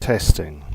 testing.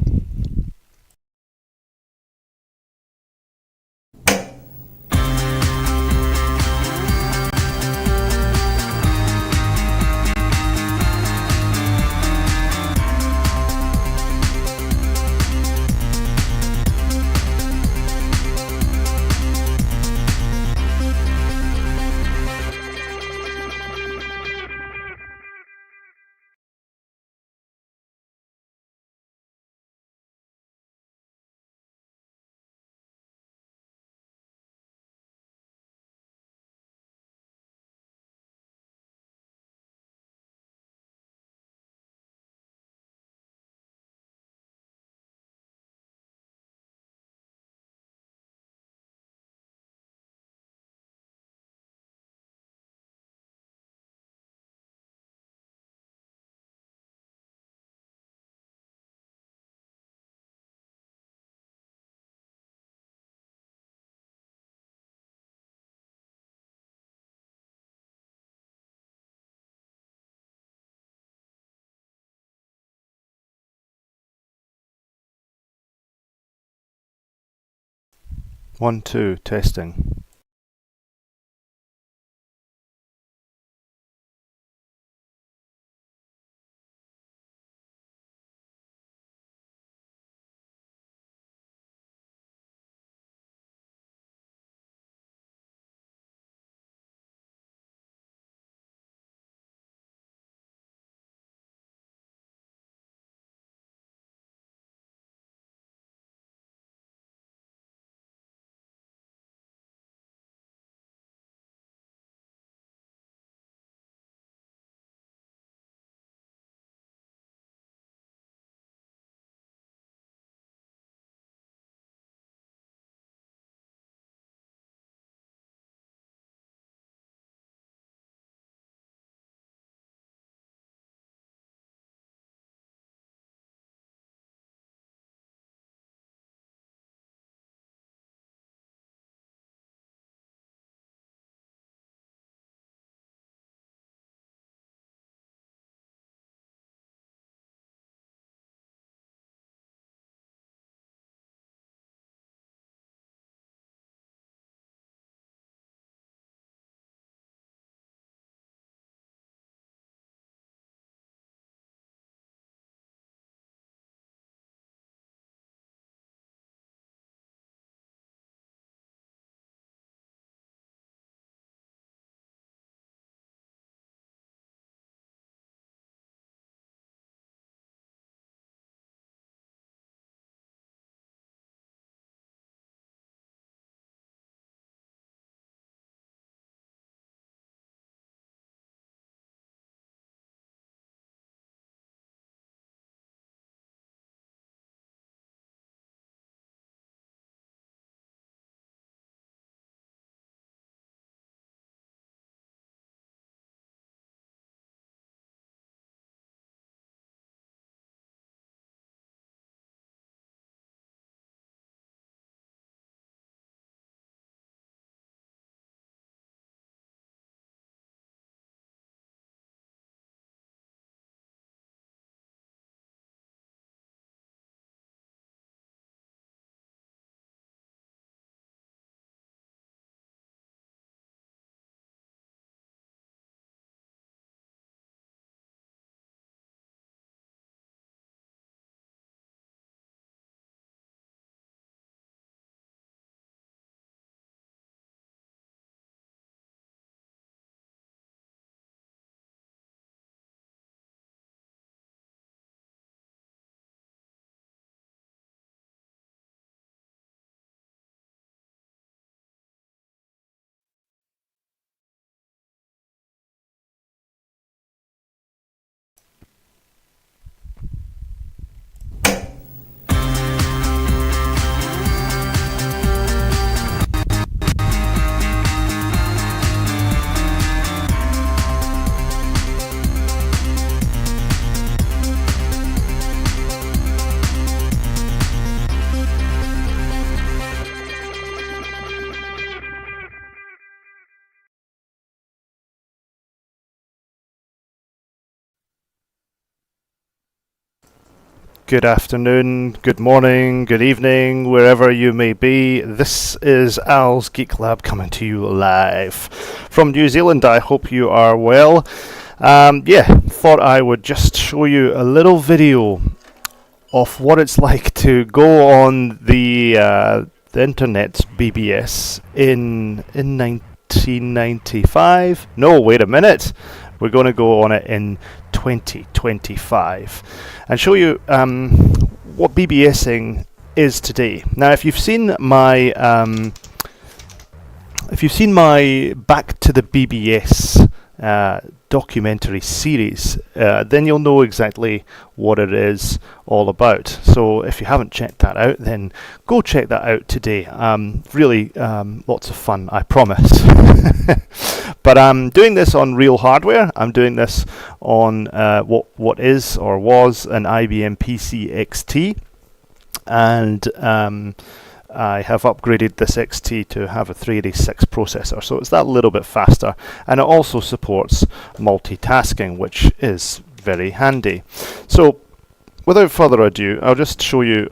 One, two, testing. Good afternoon, good morning, good evening, wherever you may be. This is Al's Geek Lab coming to you live from New Zealand. I hope you are well. Thought I would just show you a little video of what it's like to go on the internet BBS in 1995. No, wait a minute. We're going to go on it in 2025 and show you what BBSing is today. Now, if you've seen my Back to the BBS documentary series, then you'll know exactly what it is all about. So if you haven't checked that out, then go check that out today. Really lots of fun, I promise. But I'm doing this on real hardware. I'm doing this on what is or was an IBM PC XT, and I have upgraded this XT to have a 386 processor, so it's that little bit faster, and it also supports multitasking, which is very handy. So without further ado, I'll just show you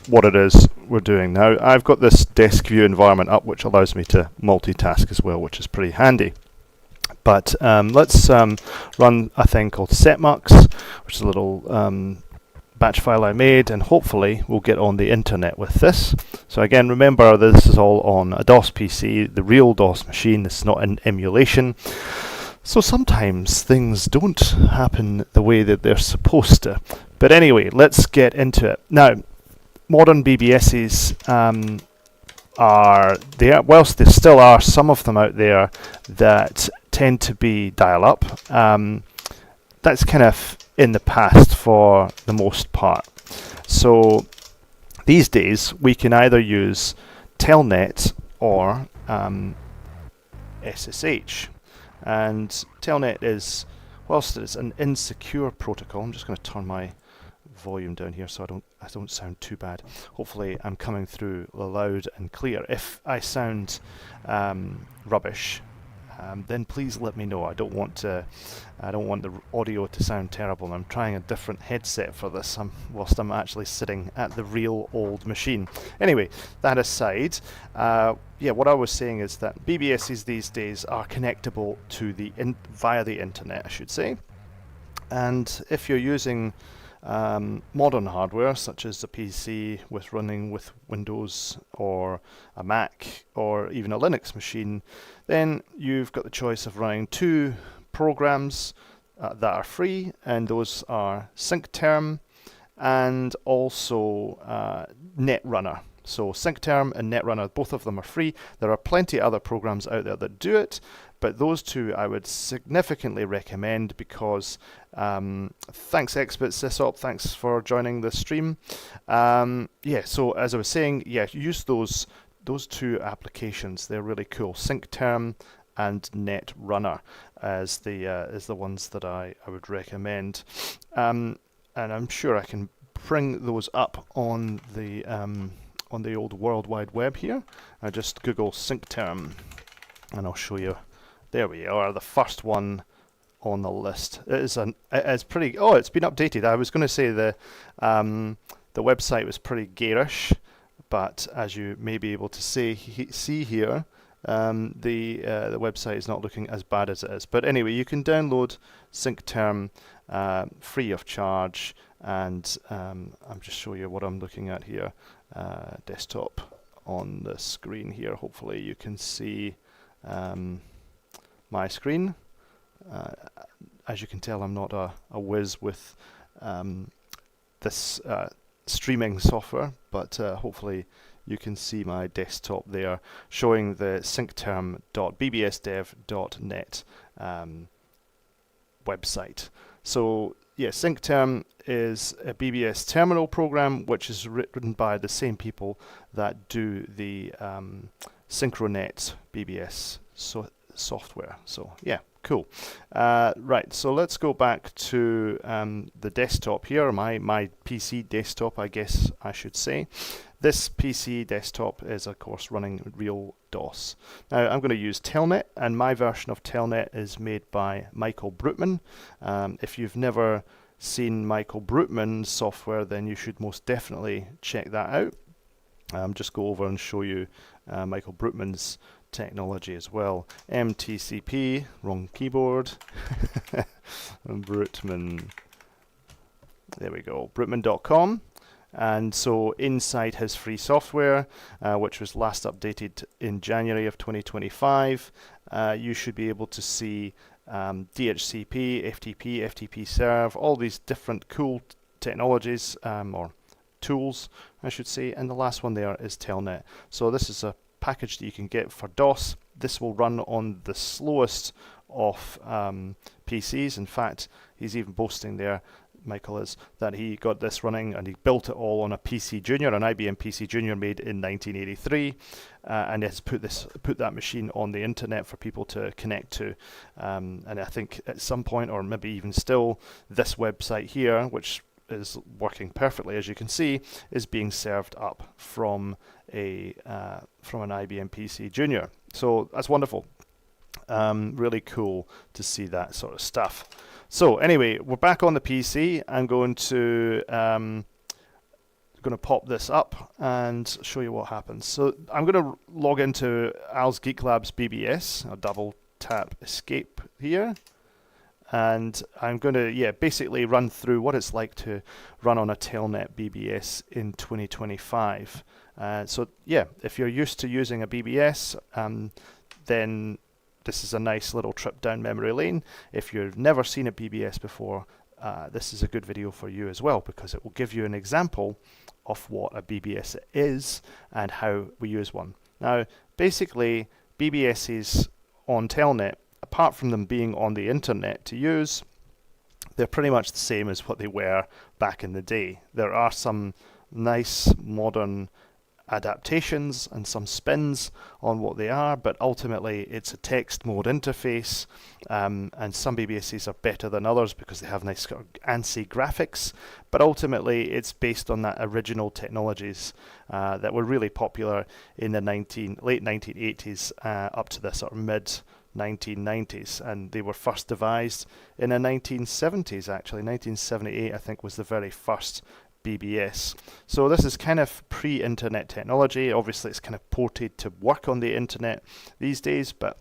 what it is we're doing now. I've got this desk view environment up, which allows me to multitask as well, which is pretty handy. But let's run a thing called setmux, which is a little batch file I made, and hopefully we'll get on the internet with this. So again, remember, this is all on a DOS PC, the real DOS machine. This is not an emulation. So sometimes things don't happen the way that they're supposed to. But anyway, let's get into it. Now, modern BBSs are there, whilst there still are some of them out there that tend to be dial-up. That's kind of in the past for the most part. So these days we can either use Telnet or SSH. And Telnet is, whilst it's an insecure protocol, I'm just going to turn my volume down here so I don't sound too bad. Hopefully I'm coming through loud and clear. If I sound rubbish, then please let me know. I don't want the audio to sound terrible. I'm trying a different headset for this whilst I'm actually sitting at the real old machine. Anyway, that aside, what I was saying is that BBSs these days are connectable to via the internet, I should say. And if you're using modern hardware, such as a PC running with Windows or a Mac or even a Linux machine, then you've got the choice of running two programs that are free, and those are SyncTerm and also Netrunner. So SyncTerm and Netrunner, both of them are free. There are plenty of other programs out there that do it, but those two I would significantly recommend because thanks Expert Sysop, thanks for joining the stream. So as I was saying, use those two applications. They're really cool. SyncTerm and Netrunner as the ones that I would recommend. And I'm sure I can bring those up on the old World Wide Web here. I just Google SyncTerm and I'll show you. There we are, the first one on the list. It's pretty. Oh, it's been updated. I was going to say the website was pretty garish, but as you may be able to see here, the website is not looking as bad as it is. But anyway, you can download SyncTerm free of charge, and I'm just showing you what I'm looking at here. Desktop on the screen here. Hopefully you can see my screen. As you can tell, I'm not a whiz with this streaming software, but hopefully you can see my desktop there showing the syncterm.bbsdev.net website. So yeah, SyncTerm is a BBS terminal program which is written by the same people that do the Synchronet BBS software. So yeah, cool. Right, so let's go back to the desktop here, my PC desktop, I guess I should say. This PC desktop is of course running real DOS. Now I'm going to use Telnet, and my version of Telnet is made by Michael Brutman. If you've never seen Michael Brookman's software, then you should most definitely check that out. Just go over and show you Michael Brookman's technology as well. MTCP, wrong keyboard. Brookman. There we go, brookman.com. And so inside his free software, which was last updated in January of 2025, you should be able to see DHCP, FTP, FTP serve, all these different cool technologies or tools, I should say. And the last one there is Telnet. So this is a package that you can get for DOS. This will run on the slowest of PCs. In fact, he's even boasting there, Michael is, that he got this running and he built it all on a PC Junior, an IBM PC Junior made in 1983, and has put that machine on the internet for people to connect to. And I think at some point, or maybe even still, this website here, which is working perfectly, as you can see, is being served up from an IBM PC Junior. So that's wonderful. Really cool to see that sort of stuff. So anyway, we're back on the PC. I'm going to pop this up and show you what happens. So I'm going to log into Al's Geek Labs BBS. I'll double tap escape here. And I'm going to, basically run through what it's like to run on a Telnet BBS in 2025. So if you're used to using a BBS, then this is a nice little trip down memory lane. If you've never seen a BBS before, this is a good video for you as well, because it will give you an example of what a BBS is and how we use one. Now, basically, BBSs on Telnet, apart from them being on the internet to use, they're pretty much the same as what they were back in the day. There are some nice modern adaptations and some spins on what they are, but ultimately it's a text mode interface, and some BBSs are better than others because they have nice ANSI graphics, but ultimately it's based on that original technologies that were really popular in the late 1980s up to the sort of mid 1990s, and they were first devised in the 1970s. Actually 1978 I think was the very first BBS. So this is kind of pre-internet technology. Obviously it's kind of ported to work on the internet these days, but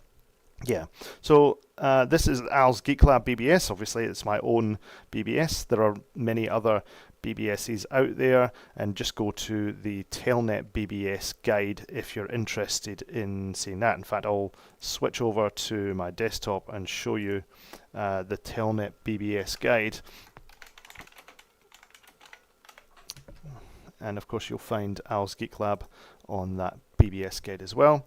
yeah. So this is Al's Geek Lab BBS. Obviously it's my own BBS. There are many other BBSs out there, and just go to the Telnet BBS guide if you're interested in seeing that. In fact, I'll switch over to my desktop and show you the Telnet BBS guide. And of course you'll find Al's Geek Lab on that BBS guide as well.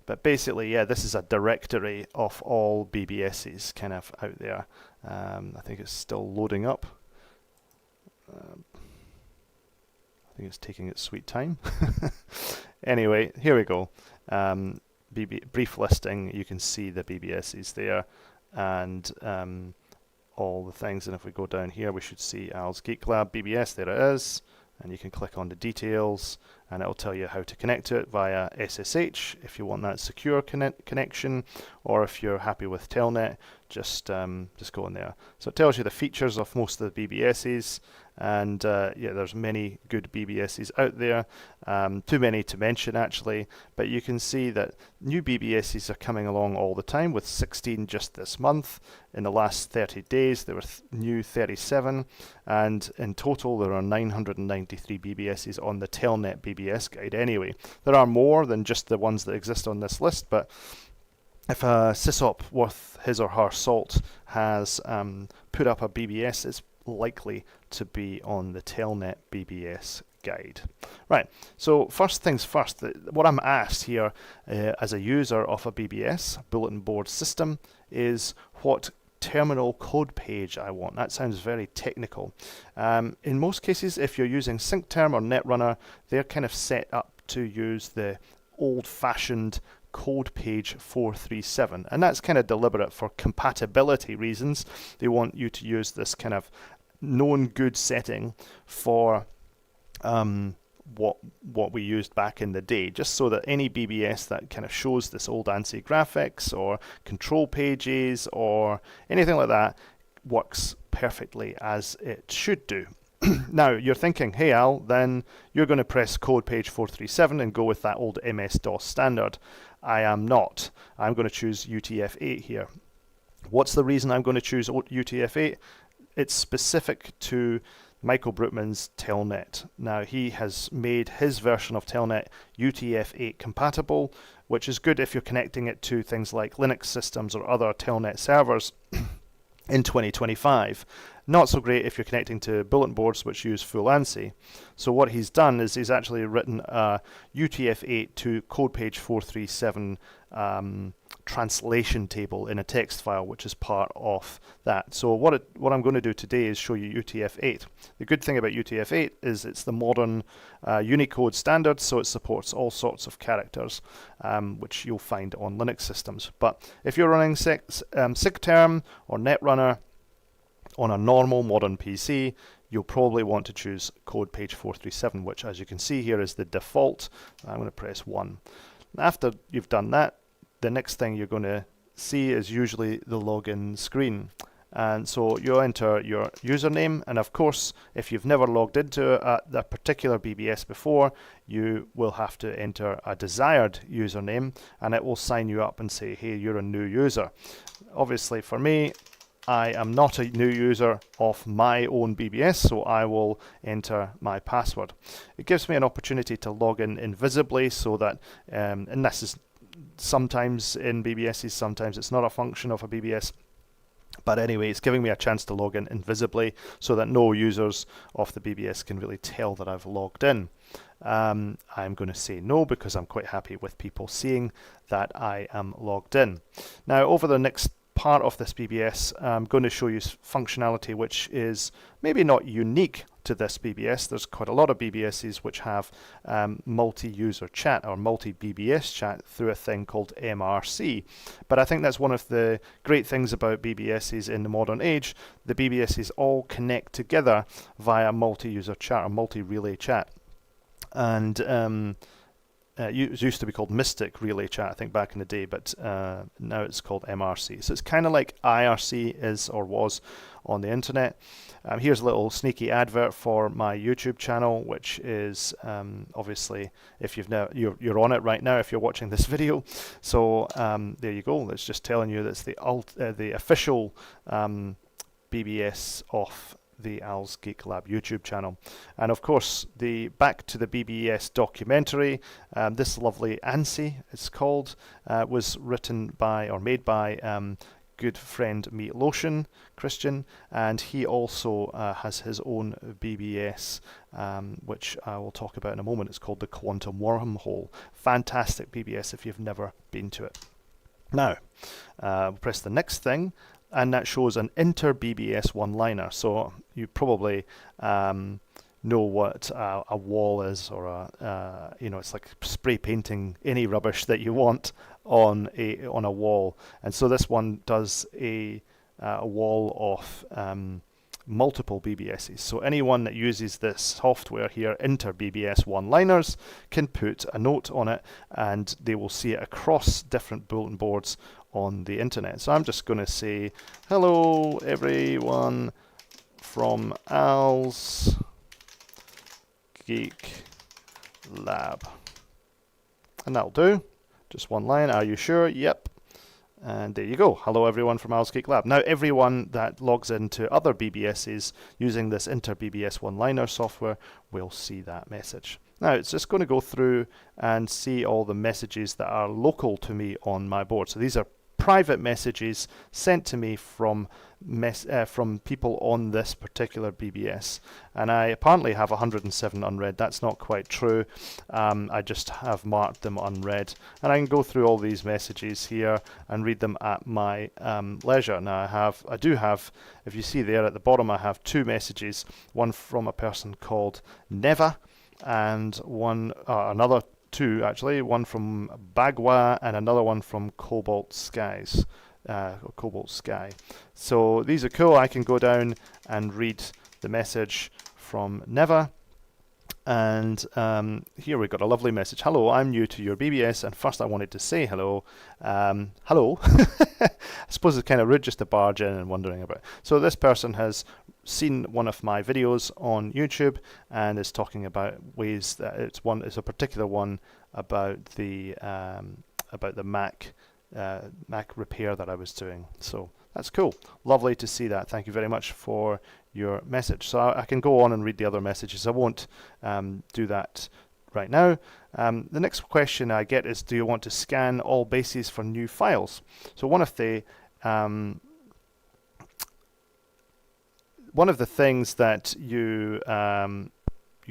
But basically, this is a directory of all BBSs kind of out there. I think it's still loading up. I think it's taking its sweet time. Anyway, here we go. Brief listing, you can see the BBSs there, and all the things. And if we go down here, we should see Al's Geek Lab BBS. There it is. And you can click on the details, and it'll tell you how to connect to it via SSH if you want that secure connection, or if you're happy with Telnet, just go in there. So it tells you the features of most of the BBSs, and there's many good BBSs out there, too many to mention actually, but you can see that new BBSs are coming along all the time, with 16 just this month. In the last 30 days there were new 37, and in total there are 993 BBSs on the Telnet BBS guide. Anyway, there are more than just the ones that exist on this list, but if a sysop worth his or her salt has put up a BBS, it's likely to be on the Telnet BBS guide. Right, so first things first, what I'm asked here as a user of a BBS, bulletin board system, is what terminal code page I want. That sounds very technical. In most cases, if you're using SyncTerm or Netrunner, they're kind of set up to use the old-fashioned code page 437, and that's kind of deliberate for compatibility reasons. They want you to use this kind of known good setting for what we used back in the day, just so that any BBS that kind of shows this old ANSI graphics or control pages or anything like that works perfectly as it should do. Now, you're thinking, hey Al, then you're going to press code page 437 and go with that old MS-DOS standard. I am not. I'm going to choose UTF-8 here. What's the reason I'm going to choose UTF-8? It's specific to Michael Brookman's Telnet. Now, he has made his version of Telnet UTF-8 compatible, which is good if you're connecting it to things like Linux systems or other Telnet servers in 2025. Not so great if you're connecting to bulletin boards which use full ANSI. So what he's done is he's actually written a UTF-8 to code page 437 translation table in a text file, which is part of that. So what I'm going to do today is show you UTF-8. The good thing about UTF-8 is it's the modern Unicode standard, so it supports all sorts of characters, which you'll find on Linux systems. But if you're running SIGTERM or Netrunner on a normal modern PC, you'll probably want to choose code page 437, which, as you can see here, is the default. I'm going to press 1. After you've done that, the next thing you're going to see is usually the login screen. And so you enter your username, and of course, if you've never logged into that particular BBS before, you will have to enter a desired username, and it will sign you up and say, hey, you're a new user. Obviously, for me, I am not a new user of my own BBS, so I will enter my password. It gives me an opportunity to log in invisibly, so that, and this is sometimes in BBSs, sometimes it's not a function of a BBS. But anyway, it's giving me a chance to log in invisibly so that no users of the BBS can really tell that I've logged in. I'm going to say no because I'm quite happy with people seeing that I am logged in. Now, over the next part of this BBS, I'm going to show you functionality which is maybe not unique to this BBS. There's quite a lot of BBSs which have multi-user chat or multi-BBS chat through a thing called MRC. But I think that's one of the great things about BBSs in the modern age. The BBSs all connect together via multi-user chat or multi-relay chat. And it used to be called Mystic Relay Chat, I think, back in the day, but now it's called MRC. So it's kind of like IRC is or was on the internet. Here's a little sneaky advert for my YouTube channel, which is obviously, if you're on it right now if you're watching this video. So there you go. It's just telling you that's the official BBS of the Al's Geek Lab YouTube channel. And of course, back to the BBS documentary, this lovely ANSI, it's called, was written by or made by good friend Meat Lotion, Christian, and he also has his own BBS, which I will talk about in a moment. It's called the Quantum Wormhole. Fantastic BBS if you've never been to it. Now, we'll press the next thing, and that shows an Inter-BBS one-liner. So you probably know what a wall is, or it's like spray painting any rubbish that you want on a wall. And so this one does a wall of multiple BBSs. So anyone that uses this software here, Inter-BBS one-liners, can put a note on it, and they will see it across different bulletin boards on the internet. So I'm just going to say, hello everyone from Al's Geek Lab. And that'll do. Just one line. Are you sure? Yep. And there you go. Hello everyone from Al's Geek Lab. Now everyone that logs into other BBSs using this Inter-BBS one-liner software will see that message. Now it's just going to go through and see all the messages that are local to me on my board. So these are private messages sent to me from people on this particular BBS, and I apparently have 107 unread. That's not quite true. I just have marked them unread, and I can go through all these messages here and read them at my leisure. Now I do have, if you see there at the bottom, I have two messages, one from a person called Neva, and another two actually, one from Bagua and another one from Cobalt Sky. So these are cool. I can go down and read the message from Neva, And here we got a lovely message. Hello, I'm new to your BBS, and first I wanted to say hello. Hello. I suppose it's kind of rude just to barge in and wondering about it. So this person has seen one of my videos on YouTube and is talking about ways that it's a particular one about the Mac repair that I was doing. So that's cool. Lovely to see that. Thank you very much for your message. So I can go on and read the other messages. I won't do that right now. The next question I get is, do you want to scan all bases for new files? So one of the things that you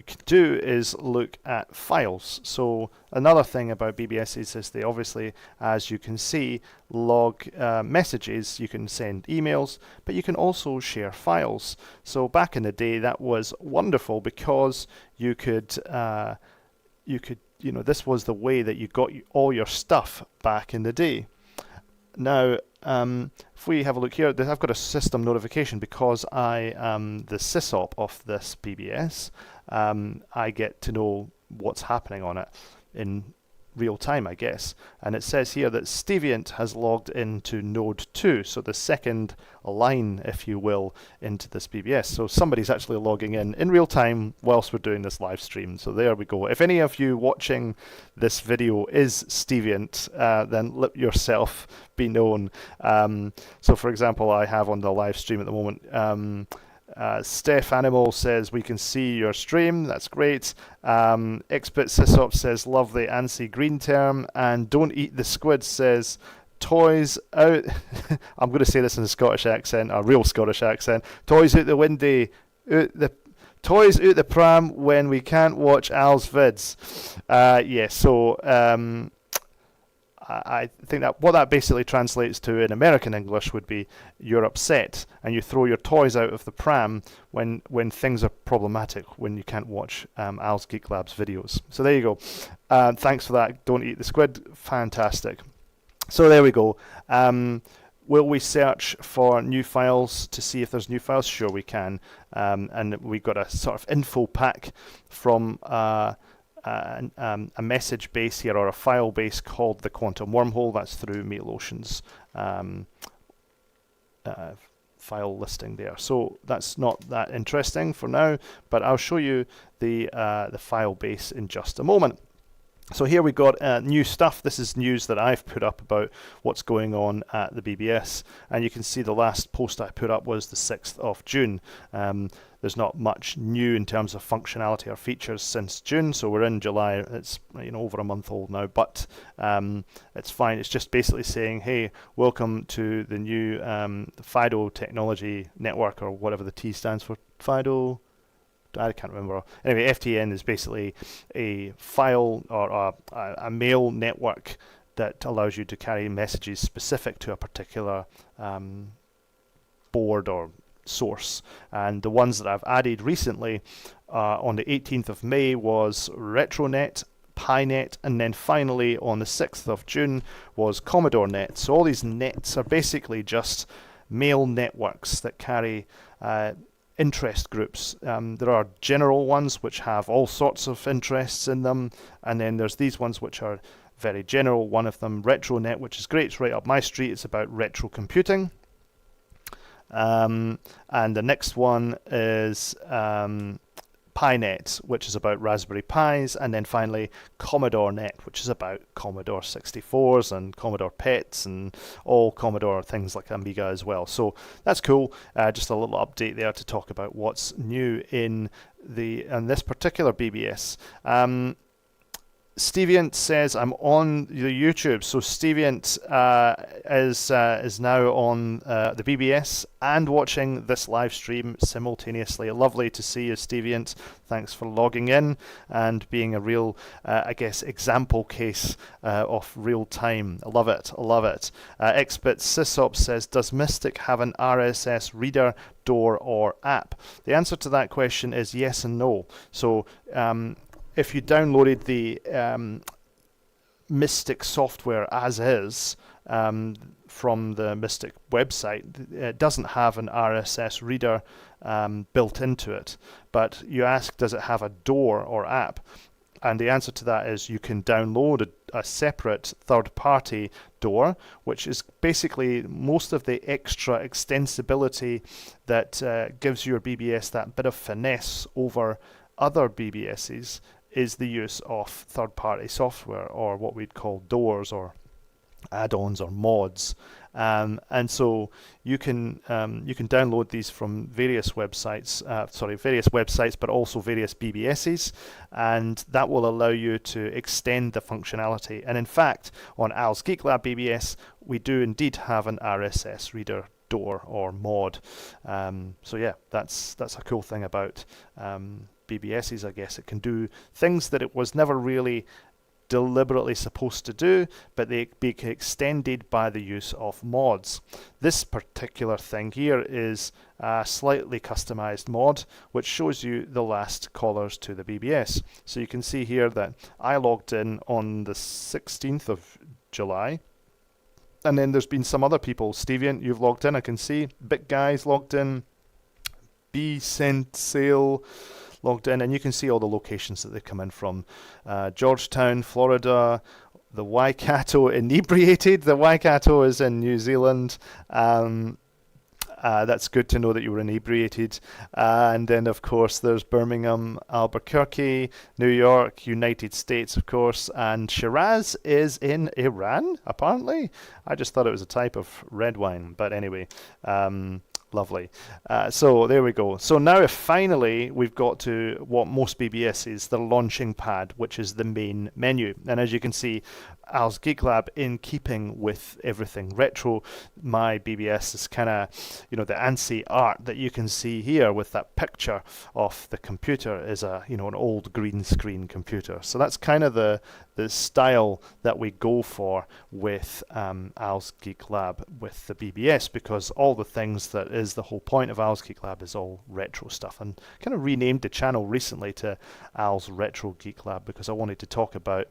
can do is look at files. So another thing about BBS is they obviously, as you can see, log messages. You can send emails, but you can also share files. So back in the day, that was wonderful because you could, this was the way that you got all your stuff back in the day. Now, if we have a look here, I've got a system notification because I am the sysop of this BBS. I get to know what's happening on it in real time, I guess. And it says here that Stevient has logged into node 2, so the second line, if you will, into this BBS. So somebody's actually logging in real time whilst we're doing this live stream. So there we go. If any of you watching this video is Stevient, then let yourself be known. So for example, I have on the live stream at the moment, Steph Animal says we can see your stream. That's great. Xbit Sysop says lovely ANSI green term, and Don't Eat the Squid says toys out. I'm going to say this in a Scottish accent, a real Scottish accent. Toys out the windy, toys out the pram when we can't watch Al's vids. I think that what that basically translates to in American English would be you're upset and you throw your toys out of the pram when things are problematic, when you can't watch Al's Geek Labs videos. So there you go. Thanks for that. Don't Eat the Squid. Fantastic. So there we go. Will we search for new files to see if there's new files? Sure, we can. And we've got a sort of info pack from a message base here, or a file base called the Quantum Wormhole. That's through Meatlotion's file listing there. So that's not that interesting for now, but I'll show you the file base in just a moment. So here we got new stuff. This is news that I've put up about what's going on at the BBS, and you can see the last post I put up was the 6th of June. There's not much new in terms of functionality or features since June, so we're in July. It's over a month old now, but it's fine. It's just basically saying, hey, welcome to the new FIDO technology network, or whatever the T stands for. FIDO. I can't remember. Anyway, FTN is basically a file or a mail network that allows you to carry messages specific to a particular board or source. And the ones that I've added recently on the 18th of May was RetroNet, PiNet, and then finally on the 6th of June was Commodore Net. So all these nets are basically just mail networks that carry interest groups. There are general ones which have all sorts of interests in them, and then there's these ones which are very general. One of them, RetroNet, which is great. It's right up my street. It's about retro computing. And the next one is PiNet, which is about Raspberry Pis, and then finally Commodore Net, which is about Commodore 64s and Commodore PETs and all Commodore things like Amiga as well. So that's cool. Just a little update there to talk about what's new in this particular BBS. Stevient says I'm on the YouTube, so Stevient is now on the BBS and watching this live stream simultaneously. Lovely to see you, Stevient. Thanks for logging in and being a real, I guess, example case of real time. I love it. I love it. Xbit Sysop says, does Mystic have an RSS reader, door, or app? The answer to that question is yes and no. So if you downloaded the Mystic software as is, from the Mystic website. It doesn't have an RSS reader built into it, but you ask, does it have a door or app? And the answer to that is you can download a separate third-party door, which is basically most of the extra extensibility that gives your BBS that bit of finesse over other BBSs, is the use of third-party software, or what we'd call doors or add-ons or mods. And so you can download these from various websites, but also various BBSs, and that will allow you to extend the functionality. And in fact, on Al's Geek Lab BBS, we do indeed have an RSS reader door or mod. So yeah, that's a cool thing about BBSs, I guess. It can do things that it was never really deliberately supposed to do, but they be extended by the use of mods. This particular thing here is a slightly customized mod which shows you the last callers to the BBS. So you can see here that I logged in on the 16th of July, and then there's been some other people. Stevian, you've logged in, I can see. Big Guy's logged in. B Sent Sale logged in, and you can see all the locations that they come in from. Georgetown, Florida, the Waikato Inebriated. The Waikato is in New Zealand. That's good to know that you were inebriated. And then, of course, there's Birmingham, Albuquerque, New York, United States, of course, and Shiraz is in Iran, apparently. I just thought it was a type of red wine, but anyway. Lovely. So there we go. So now finally we've got to what most BBSs, the launching pad, which is the main menu. And as you can see, Al's Geek Lab, in keeping with everything retro, my BBS is kind of, the ANSI art that you can see here with that picture of the computer is an old green screen computer. So that's kind of the style that we go for with Al's Geek Lab with the BBS, because all the things that is the whole point of Al's Geek Lab is all retro stuff, and kind of renamed the channel recently to Al's Retro Geek Lab because I wanted to talk about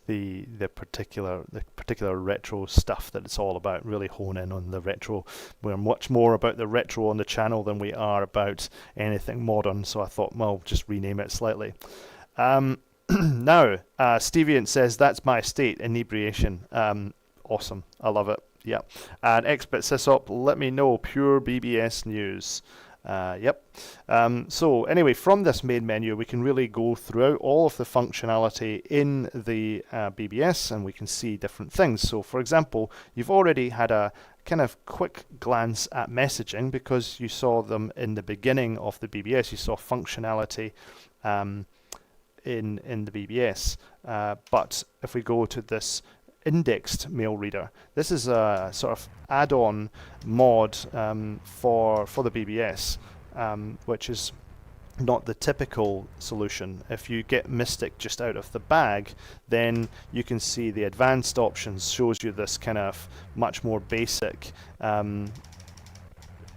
the particular retro stuff that it's all about, really hone in on the retro. We're much more about the retro on the channel than we are about anything modern, so I thought, well, just rename it slightly. Now, Stevian says, that's my state, inebriation. Awesome, I love it. Yeah. And XBit Sysop, let me know, pure BBS news. Yep. So anyway, from this main menu, we can really go throughout all of the functionality in the BBS, and we can see different things. So for example, you've already had a kind of quick glance at messaging because you saw them in the beginning of the BBS. You saw functionality in the BBS. But if we go to this indexed mail reader, this is a sort of add-on mod for the BBS, which is not the typical solution. If you get Mystic just out of the bag, then you can see the advanced options shows you this kind of much more basic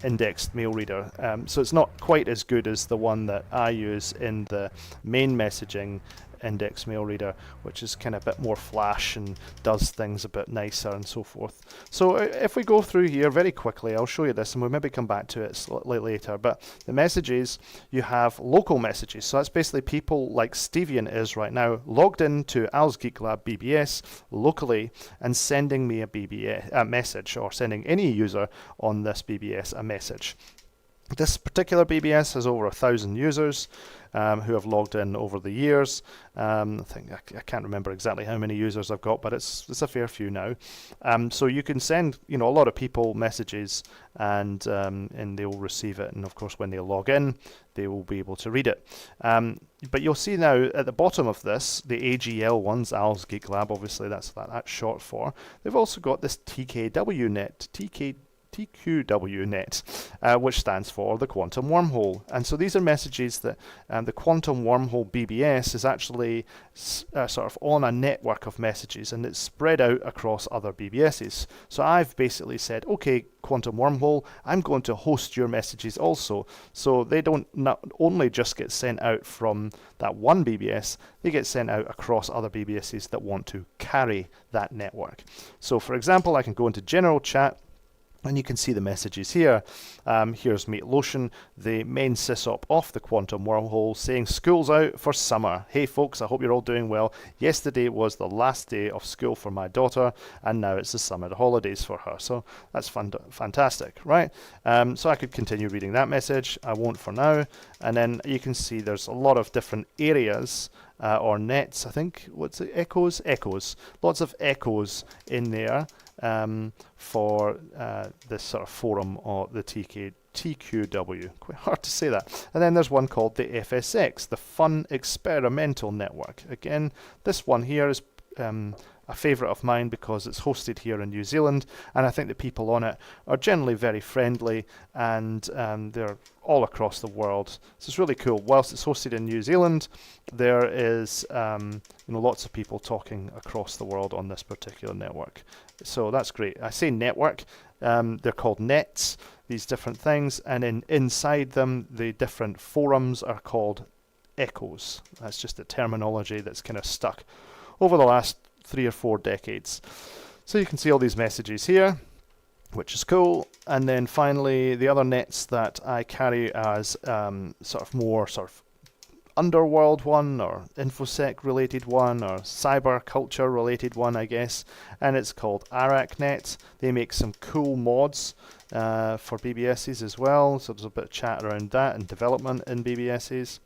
indexed mail reader. So it's not quite as good as the one that I use in the main messaging index mail reader, which is kind of a bit more flash and does things a bit nicer and so forth. So if we go through here very quickly, I'll show you this and we'll maybe come back to it slightly later. But the messages, you have local messages. So that's basically people like Stevian is right now logged into Al's Geek Lab BBS locally and sending me a message, or sending any user on this BBS a message. This particular BBS has over 1,000 users who have logged in over the years. I can't remember exactly how many users I've got, but it's a fair few now. So you can send a lot of people messages, and they'll receive it. And of course, when they log in, they will be able to read it. But you'll see now at the bottom of this, the AGL ones, Al's Geek Lab, obviously that's short for. They've also got this TKW net, TQW net, which stands for the quantum wormhole. And so these are messages that the quantum wormhole BBS is actually sort of on a network of messages, and it's spread out across other BBSs. So I've basically said, okay, quantum wormhole, I'm going to host your messages also. So they don't not only just get sent out from that one BBS, they get sent out across other BBSs that want to carry that network. So for example, I can go into general chat, and you can see the messages here. Here's Meat Lotion, the main sysop off the quantum wormhole, saying school's out for summer. Hey folks, I hope you're all doing well. Yesterday was the last day of school for my daughter, and now it's the summer holidays for her. So that's fantastic, right? So I could continue reading that message. I won't for now. And then you can see there's a lot of different areas or nets, I think. What's it? Echoes? Echoes. Lots of echoes in there. For this sort of forum or the TQW. Quite hard to say that. And then there's one called the FSX, the Fun Experimental Network. Again, this one here is a favourite of mine because it's hosted here in New Zealand, and I think the people on it are generally very friendly, and they're all across the world. So it's really cool. Whilst it's hosted in New Zealand, there is lots of people talking across the world on this particular network. So that's great. I say network. They're called nets, these different things, and inside them, the different forums are called echoes. That's just the terminology that's kind of stuck over the last 3 or 4 decades. So you can see all these messages here, which is cool. And then finally, the other nets that I carry as more underworld one, or infosec related one, or cyber culture related one, I guess, and it's called AracNet. They make some cool mods for BBSs as well, so there's a bit of chat around that and development in BBSs.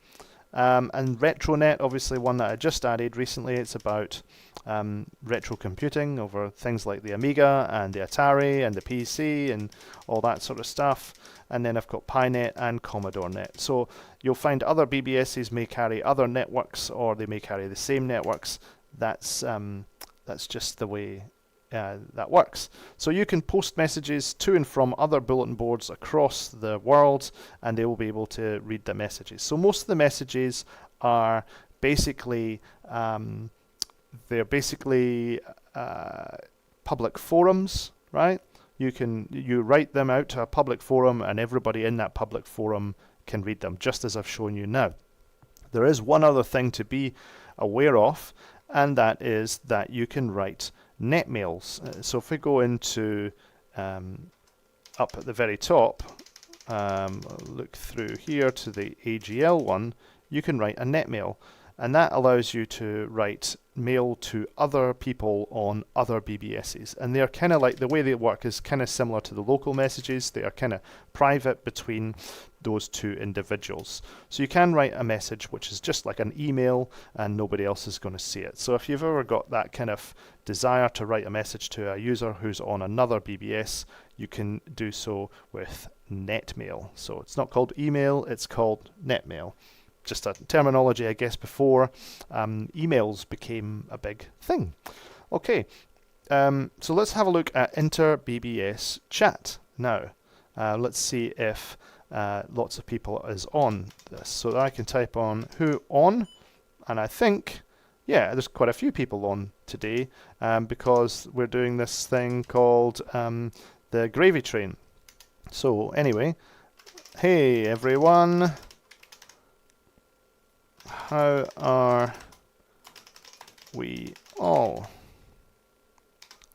And RetroNet, obviously one that I just added recently. It's about retro computing over things like the Amiga and the Atari and the PC and all that sort of stuff. And then I've got PyNet and CommodoreNet. So you'll find other BBSs may carry other networks, or they may carry the same networks. That's just the way that works. So you can post messages to and from other bulletin boards across the world, and they will be able to read the messages. So most of the messages are basically public forums, right? You write them out to a public forum, and everybody in that public forum can read them, just as I've shown you now. There is one other thing to be aware of, and that is that you can write netmails. So if we go into up at the very top, look through here to the AGL one, you can write a netmail, and that allows you to write mail to other people on other BBSs. And they're kind of like, the way they work is kind of similar to the local messages. They are kind of private between those two individuals. So you can write a message which is just like an email, and nobody else is going to see it. So if you've ever got that kind of desire to write a message to a user who's on another BBS, you can do so with netmail. So it's not called email, it's called netmail. Just a terminology, I guess, before emails became a big thing. Okay, so let's have a look at Inter-BBS chat now. Let's see if lots of people is on this. So I can type on who on, and I think, yeah, there's quite a few people on today because we're doing this thing called the gravy train. So anyway, hey everyone. How are we all?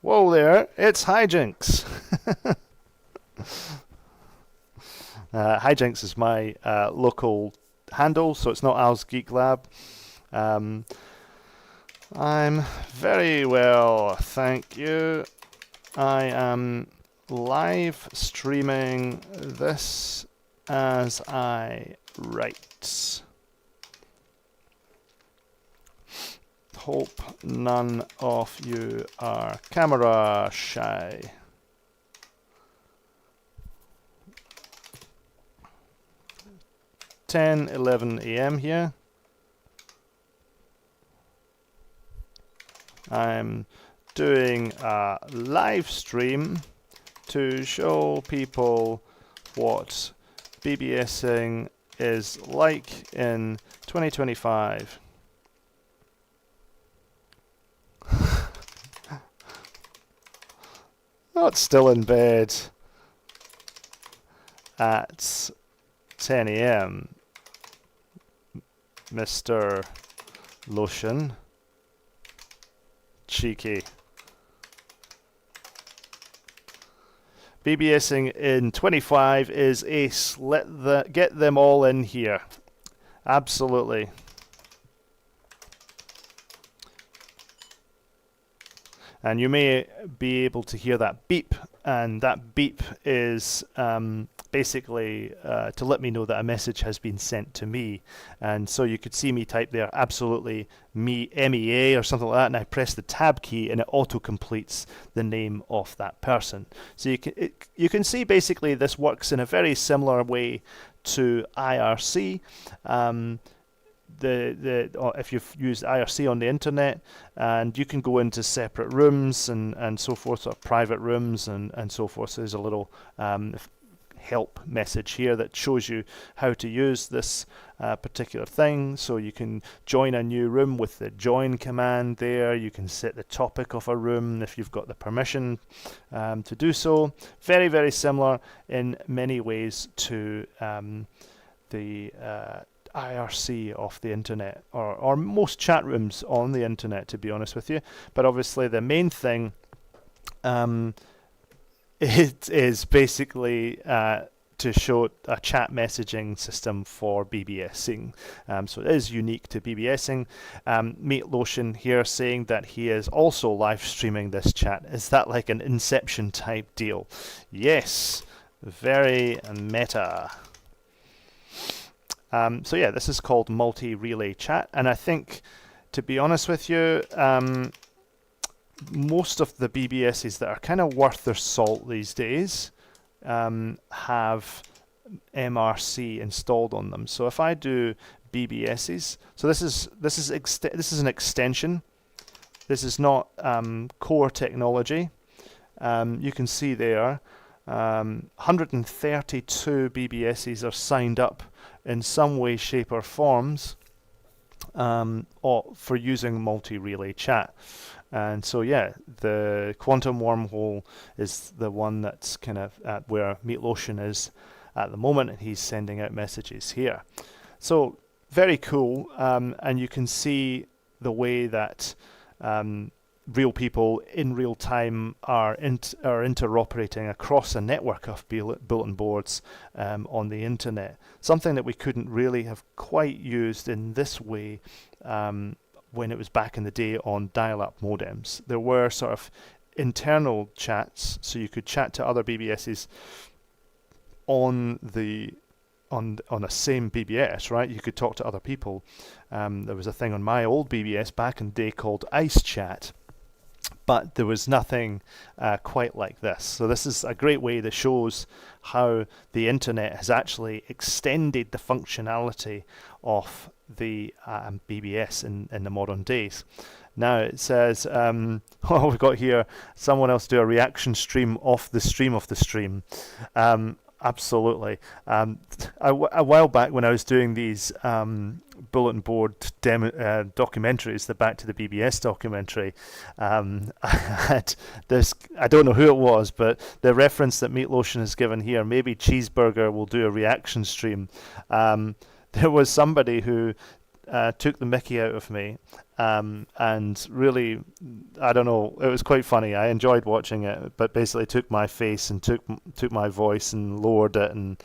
Whoa there, it's Hijinks. Hijinks is my local handle, so it's not Al's Geek Lab. I'm very well, thank you. I am live streaming this as I write. Hope none of you are camera shy. Ten, 11 a.m. here. I'm doing a live stream to show people what BBSing is like in 2025. Not still in bed at 10 a.m. Mr. Lotion. Cheeky. BBSing in 25 is ace. Get them all in here. Absolutely. And you may be able to hear that beep, and that beep is basically to let me know that a message has been sent to me. And so you could see me type there, absolutely, me, MEA or something like that, and I press the tab key and it auto-completes the name of that person. So you can see basically this works in a very similar way to IRC. If you've used IRC on the internet, and you can go into separate rooms and so forth, or private rooms and so forth. So there's a little help message here that shows you how to use this particular thing. So you can join a new room with the join command there. You can set the topic of a room if you've got the permission to do so. Very, very similar in many ways to the IRC of the internet, or most chat rooms on the internet, to be honest with you. But obviously the main thing it is basically to show a chat messaging system for BBSing. So it is unique to BBSing. Meat Lotion here saying that he is also live streaming this chat. Is that like an Inception type deal? Yes, very meta. So yeah, this is called multi-relay chat, and I think, to be honest with you, most of the BBSs that are kind of worth their salt these days have MRC installed on them. So if I do BBSs, so this is an extension. This is not core technology. You can see there, 132 BBSs are signed up in some way, shape or forms for using multi-relay chat. And so yeah, the quantum wormhole is the one that's kind of at where Meat Lotion is at the moment, and he's sending out messages here. So very cool, and you can see the way that real people in real time are interoperating across a network of bulletin boards on the internet. Something that we couldn't really have quite used in this way when it was back in the day on dial-up modems. There were sort of internal chats, so you could chat to other BBSs on a same BBS, right? You could talk to other people. There was a thing on my old BBS back in the day called Ice Chat, but there was nothing quite like this. So this is a great way that shows how the internet has actually extended the functionality of the BBS in the modern days. Now it says, oh, we've got here, someone else do a reaction stream off the stream of the stream. Absolutely. A while back when I was doing these bulletin board documentaries, the Back to the BBS documentary, I had this, I don't know who it was, but the reference that Meat Lotion has given here, maybe Cheeseburger will do a reaction stream. There was somebody who took the mickey out of me, and really, I don't know, it was quite funny. I enjoyed watching it, but basically took my face and took my voice and lowered it, and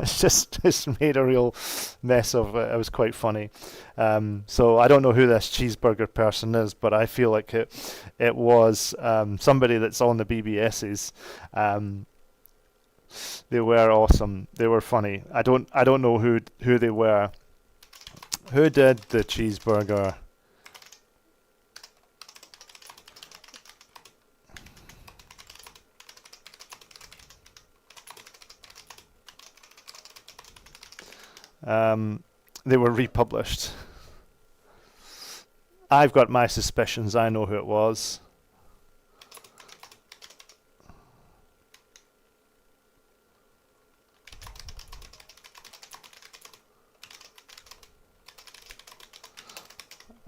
just made a real mess of it. It was quite funny. So I don't know who this Cheeseburger person is, but I feel like it was somebody that's on the BBSs. They were awesome. They were funny. I don't know who they were. Who did the cheeseburger? They were republished. I've got my suspicions. I know who it was.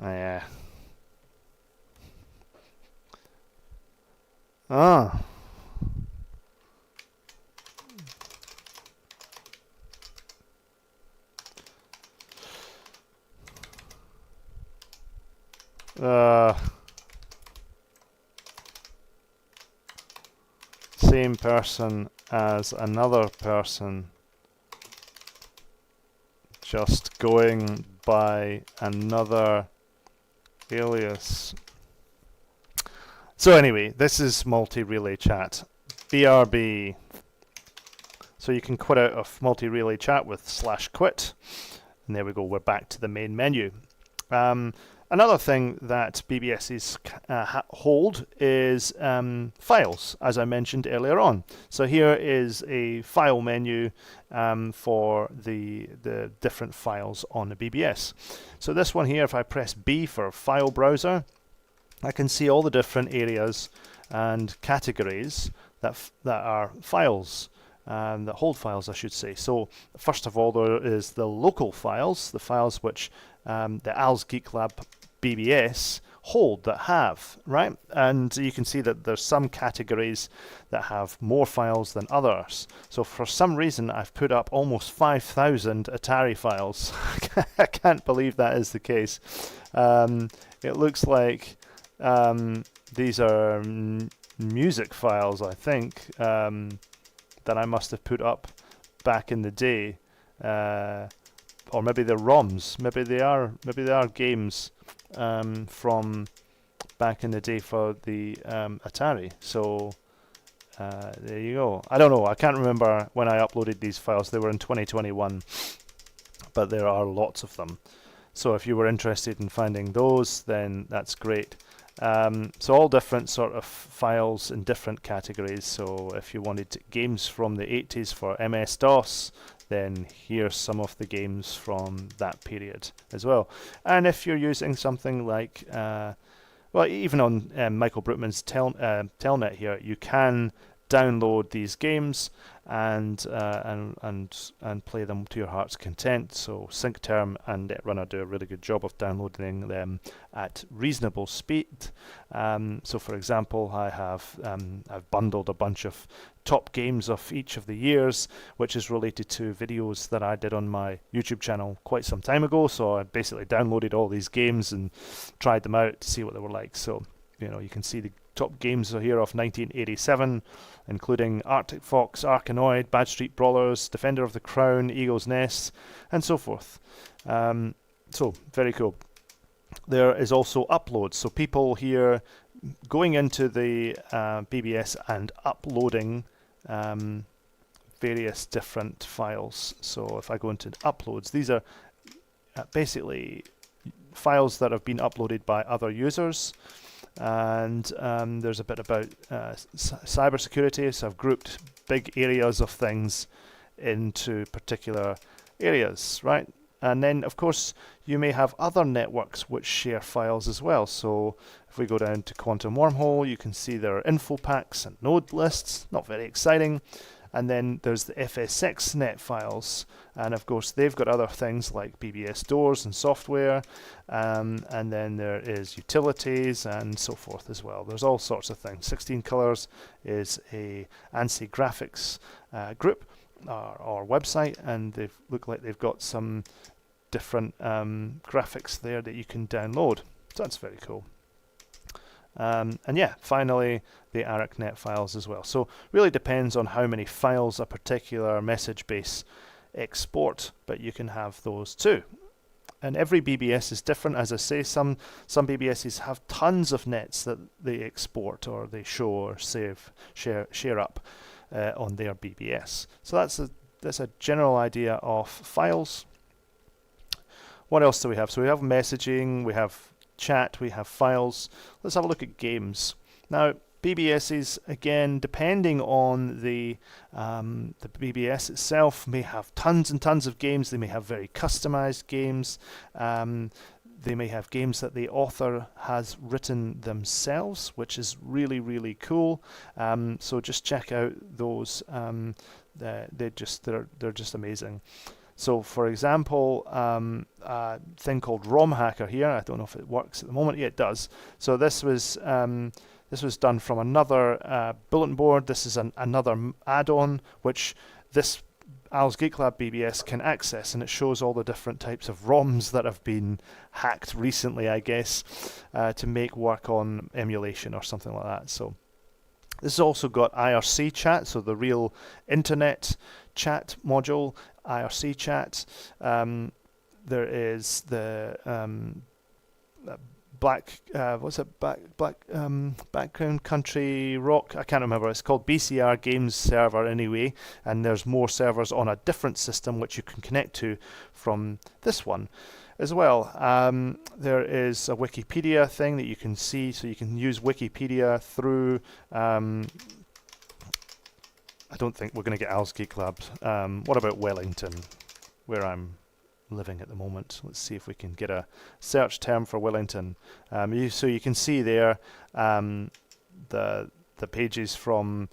Yeah. Ah. Uh, Same person as another person, just going by another alias. So anyway, this is multi-relay chat. BRB. So you can quit out of multi-relay chat with /quit. And there we go, we're back to the main menu. Another thing that BBS's hold is files, as I mentioned earlier on. So here is a file menu for the different files on the BBS. So this one here, if I press B for file browser, I can see all the different areas and categories that are files. That hold files, I should say. So first of all, there is the local files, the files which the Al's Geek Lab BBS hold, that have, right? And you can see that there's some categories that have more files than others. So for some reason, I've put up almost 5,000 Atari files. I can't believe that is the case. It looks like these are music files, I think, that I must have put up back in the day. Or maybe they're ROMs. Maybe they are games from back in the day for the Atari. So there you go. I don't know. I can't remember when I uploaded these files. They were in 2021, but there are lots of them. So if you were interested in finding those, then that's great. So all different sort of files in different categories. So if you wanted games from the 80s for MS-DOS, then here's some of the games from that period as well. And if you're using something like, well, even on Michael Brookman's Telnet here, you can download these games and play them to your heart's content. So SyncTerm and Netrunner do a really good job of downloading them at reasonable speed. So for example, I've bundled a bunch of top games of each of the years, which is related to videos that I did on my YouTube channel quite some time ago. So I basically downloaded all these games and tried them out to see what they were like. So you can see the top games here of 1987, including Arctic Fox, Arkanoid, Bad Street Brawlers, Defender of the Crown, Eagle's Nest, and so forth. So very cool. There is also uploads. So people here going into the BBS and uploading various different files. So if I go into uploads, these are basically files that have been uploaded by other users. And there's a bit about cybersecurity. So I've grouped big areas of things into particular areas, right? And then, of course, you may have other networks which share files as well. So if we go down to Quantum Wormhole, you can see there are info packs and node lists. Not very exciting. And then there's the FSXNet files. And of course, they've got other things like BBS doors and software. And then there is utilities and so forth as well. There's all sorts of things. 16 Colors is a ANSI graphics group or website. And they look like they've got some different graphics there that you can download. So that's very cool. And yeah, finally, the ARICnet files as well. So really depends on how many files a particular message base export, but you can have those too. And every BBS is different. As I say, some BBSs have tons of nets that they export or they show or save, share up on their BBS. So that's a general idea of files. What else do we have? So we have messaging, we have chat, we have files. Let's have a look at games. Now, BBSs, again, depending on the BBS itself, may have tons and tons of games. They may have very customized games. They may have games that the author has written themselves, which is really, really cool. So just check out those. They're just amazing. So for example, a thing called ROM Hacker here, I don't know if it works at the moment. Yeah, it does. So this was done from another bulletin board. This is another add-on which this Al's Geek Lab BBS can access, and it shows all the different types of ROMs that have been hacked recently, I guess, to make work on emulation or something like that. So this has also got IRC chat, so the real internet chat module, IRC chat. There is the background country rock, I can't remember, it's called BCR Games Server anyway, and there's more servers on a different system which you can connect to from this one as well. There is a Wikipedia thing that you can see, so you can use Wikipedia through I don't think we're going to get Al's Geek Lab. What about Wellington, where I'm living at the moment? Let's see if we can get a search term for Wellington. So you can see there the pages from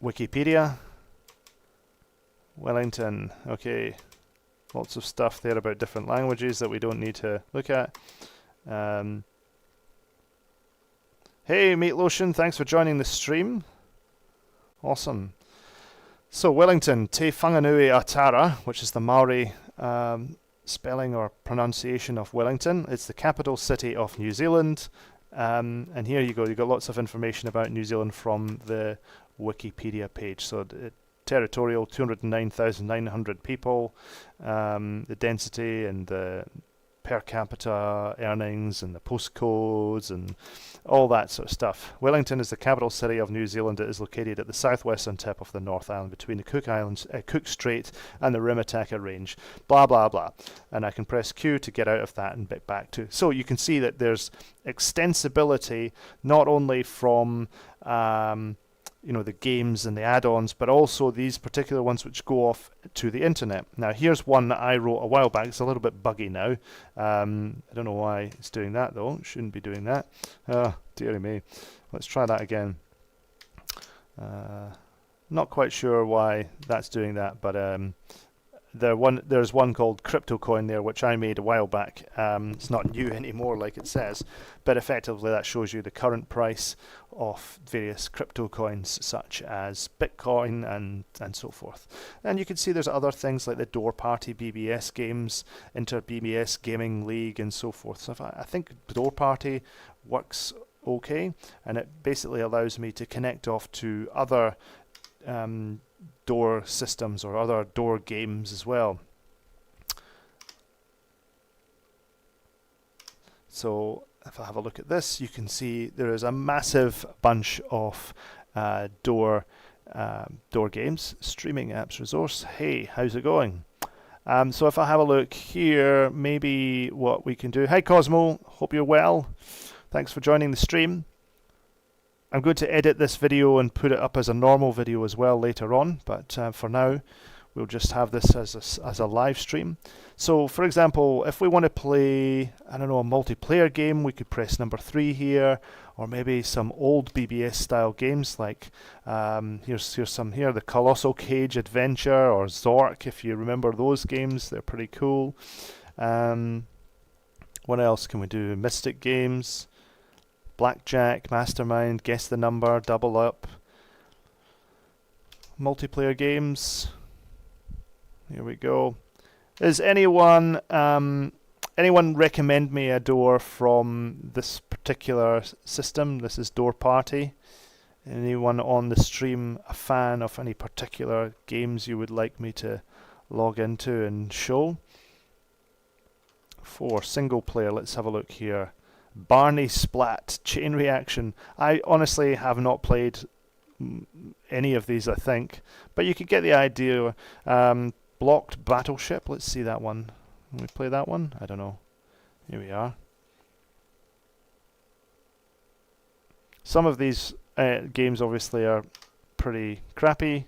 Wikipedia. Wellington, okay, lots of stuff there about different languages that we don't need to look at. Hey Meat Lotion, thanks for joining the stream. Awesome. So Wellington, Te Whanganui Atara, which is the Maori spelling or pronunciation of Wellington. It's the capital city of New Zealand. And here you go, you've got lots of information about New Zealand from the Wikipedia page. So territorial, 209,900 people, the density and the per capita earnings and the postcodes and all that sort of stuff. Wellington is the capital city of New Zealand. It is located at the southwestern tip of the North Island between the Cook Strait and the Rimataka Range. Blah, blah, blah. And I can press Q to get out of that and get back to. So you can see that there's extensibility not only from the games and the add-ons, but also these particular ones which go off to the internet. Now here's one that I wrote a while back. It's a little bit buggy now. I don't know why it's doing that though. It shouldn't be doing that. Oh, dearie me. Let's try that again. Not quite sure why that's doing that, but there's one called CryptoCoin there, which I made a while back. It's not new anymore, like it says, but effectively that shows you the current price of various crypto coins, such as Bitcoin and so forth. And you can see there's other things like the Door Party BBS games, Inter-BBS Gaming League, and so forth. So I think Door Party works okay, and it basically allows me to connect off to other door systems or other door games as well. So if I have a look at this, you can see there is a massive bunch of door games. Streaming apps resource. Hey, how's it going? So if I have a look here, maybe what we can do. Hi Cosmo, hope you're well. Thanks for joining the stream. I'm going to edit this video and put it up as a normal video as well later on, but for now we'll just have this as a live stream. So for example, if we want to play, I don't know, a multiplayer game, we could press number 3 here, or maybe some old BBS style games like here's some here, the Colossal Cage Adventure or Zork, if you remember those games. They're pretty cool. What else can we do? Mystic games, Blackjack, Mastermind, Guess the Number, Double Up, multiplayer games. Here we go. Is anyone recommend me a door from this particular system? This is Door Party. Anyone on the stream a fan of any particular games you would like me to log into and show? For single player, let's have a look here. Barney Splat, Chain Reaction. I honestly have not played any of these, I think, but you could get the idea. Blocked Battleship, let's see that one. Can we play that one? I don't know. Here we are. Some of these games obviously are pretty crappy,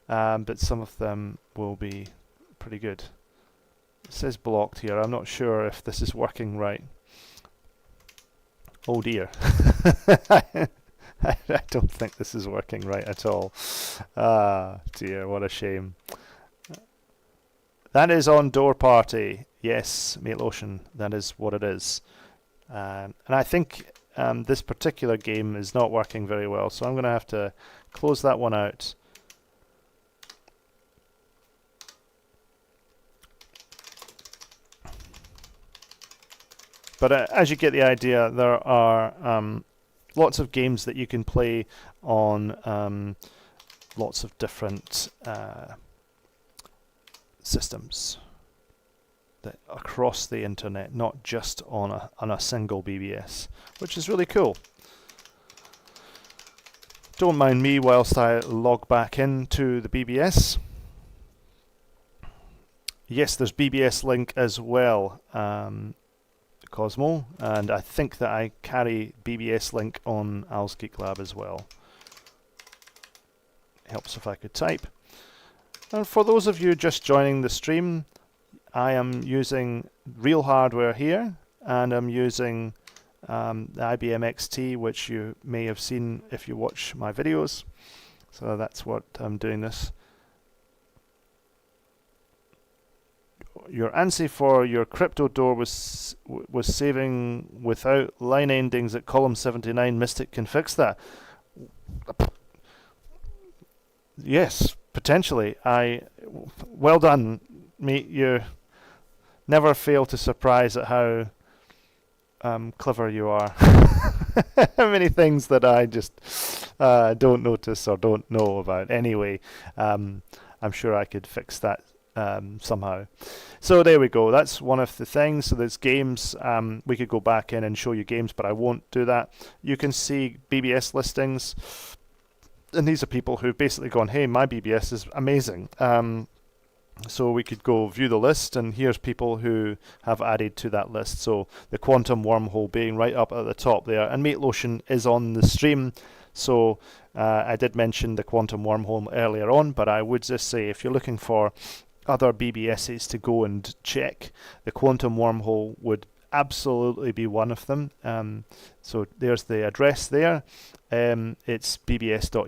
but some of them will be pretty good. It says blocked here. I'm not sure if this is working right. Oh dear. I don't think this is working right at all. Ah, dear, what a shame. That is on Door Party. Yes, Meat Lotion, that is what it is. And I think this particular game is not working very well, so I'm going to have to close that one out. But as you get the idea, there are lots of games that you can play on lots of different systems across the internet, not just on a single BBS, which is really cool. Don't mind me whilst I log back into the BBS. Yes, there's BBS Link as well, Cosmo, and I think that I carry BBS Link on Al's Geek Lab as well. Helps if I could type. And for those of you just joining the stream, I am using real hardware here, and I'm using the IBM XT, which you may have seen if you watch my videos. So that's what I'm doing this. Your ANSI for your crypto door was saving without line endings at column 79. Mystic can fix that. Yes, potentially. Well done, mate. You never fail to surprise at how clever you are. How many things that I just don't notice or don't know about. Anyway, I'm sure I could fix that somehow. So there we go. That's one of the things. So there's games. We could go back in and show you games, but I won't do that. You can see BBS listings. And these are people who've basically gone, hey, my BBS is amazing. So we could go view the list, and here's people who have added to that list. So the quantum wormhole being right up at the top there. And Meat Lotion is on the stream. So I did mention the quantum wormhole earlier on, but I would just say if you're looking for other BBSs to go and check, the quantum wormhole would absolutely be one of them. So there's the address there. It's bbs.erb.pw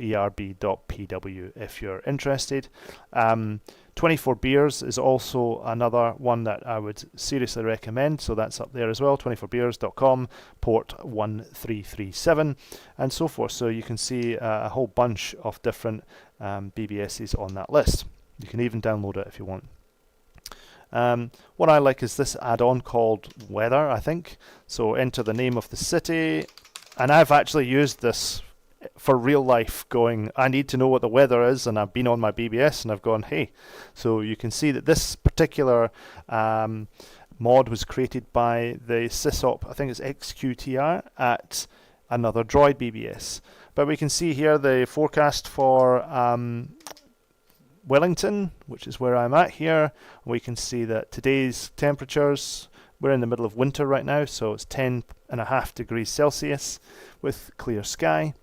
if you're interested. 24 Beers is also another one that I would seriously recommend, so that's up there as well, 24beers.com, port 1337, and so forth. So you can see a whole bunch of different BBSs on that list. You can even download it if you want. What I like is this add-on called Weather, I think. So enter the name of the city, and I've actually used this for real life, going, I need to know what the weather is, and I've been on my BBS and I've gone, hey. So you can see that this particular mod was created by the sysop, I think it's XQTR, at another Droid BBS. But we can see here the forecast for Wellington, which is where I'm at here. We can see that today's temperatures, we're in the middle of winter right now, so it's 10.5 degrees Celsius with clear sky,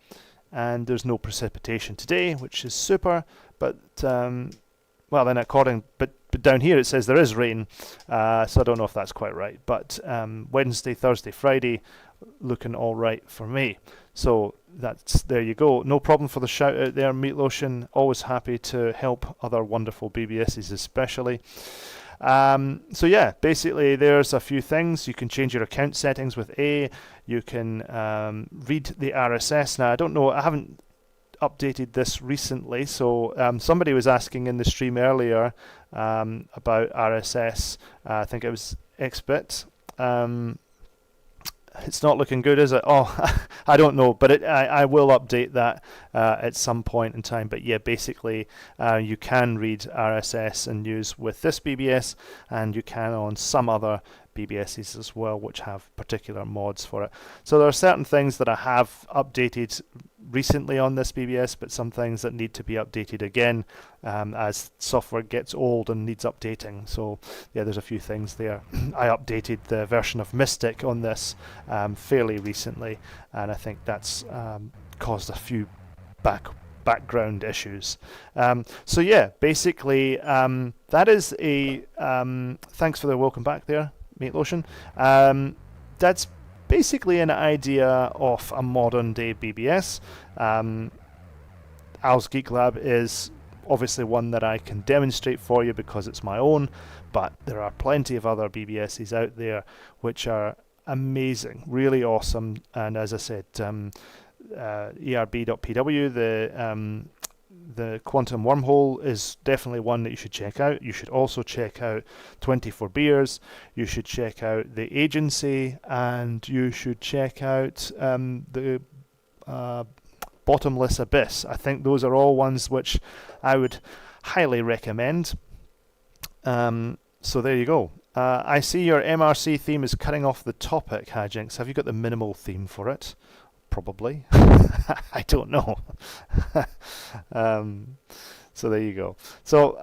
and there's no precipitation today, which is super. But well, then but down here it says there is rain, so I don't know if that's quite right. But Wednesday, Thursday, Friday, looking all right for me. So there you go. No problem for the shout out there, Meat Lotion. Always happy to help other wonderful BBSs, especially. So yeah, basically there's a few things. You can change your account settings with A. You can read the RSS. Now I don't know, I haven't updated this recently, so somebody was asking in the stream earlier about RSS. I think it was XBit. It's not looking good, is it? Oh, I don't know, but I will update that at some point in time. But yeah, basically you can read RSS and use with this BBS, and you can on some other BBSs as well, which have particular mods for it. So there are certain things that I have updated recently on this BBS, but some things that need to be updated again as software gets old and needs updating. So yeah, there's a few things there. I updated the version of Mystic on this fairly recently, and I think that's caused a few background issues. So yeah, basically that is a thanks for the welcome back there, Meat Lotion. That's basically an idea of a modern day BBS. Al's Geek Lab is obviously one that I can demonstrate for you because it's my own, but there are plenty of other BBSs out there which are amazing, really awesome. And as I said, ERB.pw, the quantum wormhole, is definitely one that you should check out. You should also check out 24 Beers, you should check out the agency, and you should check out the Bottomless Abyss. I think those are all ones which I would highly recommend. So there you go. I see your MRC theme is cutting off the topic, Hijinks. Have you got the minimal theme for it? Probably. I don't know. So there you go. So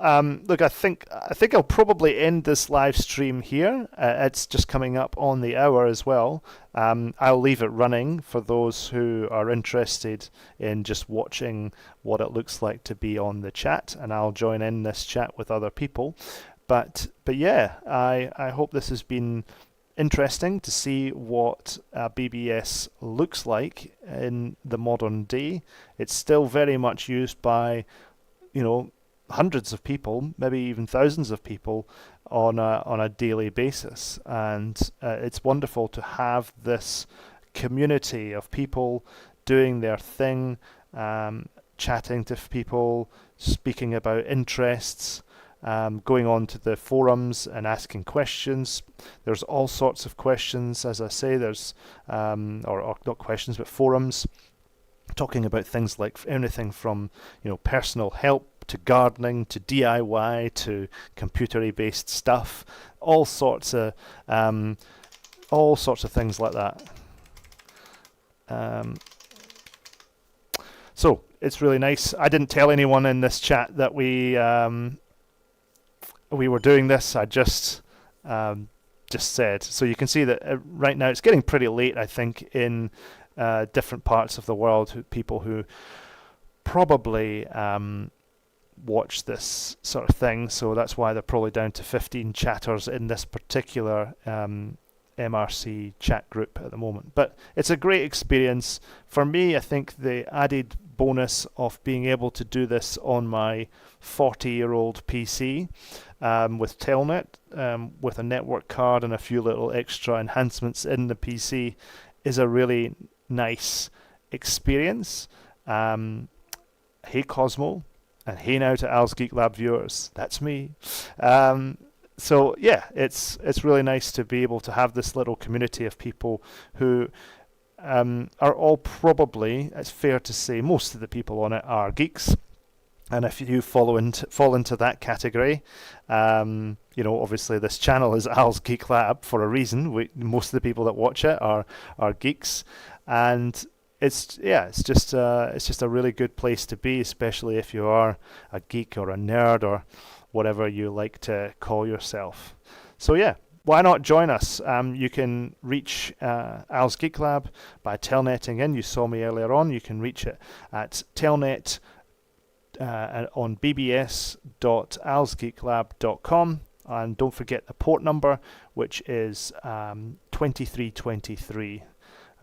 look, I think I'll probably end this live stream here. It's just coming up on the hour as well. I'll leave it running for those who are interested in just watching what it looks like to be on the chat, and I'll join in this chat with other people. But yeah, I hope this has been interesting to see what BBS looks like in the modern day. It's still very much used by, hundreds of people, maybe even thousands of people on a daily basis, and it's wonderful to have this community of people doing their thing, chatting to people, speaking about interests, going on to the forums and asking questions. There's all sorts of questions, as I say. There's or not questions, but forums talking about things like anything from personal help to gardening to DIY to computery based stuff, all sorts of things like that. So it's really nice. I didn't tell anyone in this chat that we were doing this. I just said. So you can see that right now it's getting pretty late, I think, in different parts of the world. People who probably watch this sort of thing, so that's why they're probably down to 15 chatters in this particular MRC chat group at the moment. But it's a great experience. For me, I think the added bonus of being able to do this on my 40-year-old PC with Telnet, with a network card and a few little extra enhancements in the PC, is a really nice experience. Hey Cosmo, and hey now to Al's Geek Lab viewers, that's me. So yeah, it's really nice to be able to have this little community of people who are all probably, it's fair to say, most of the people on it are geeks. And if you fall into that category, obviously this channel is Al's Geek Lab for a reason. Most of the people that watch it are geeks, and it's just a really good place to be, especially if you are a geek or a nerd or whatever you like to call yourself. So yeah, why not join us? You can reach Al's Geek Lab by telnetting in. You saw me earlier on. You can reach it at telnet on bbs.alsgeeklab.com, and don't forget the port number, which is 2323.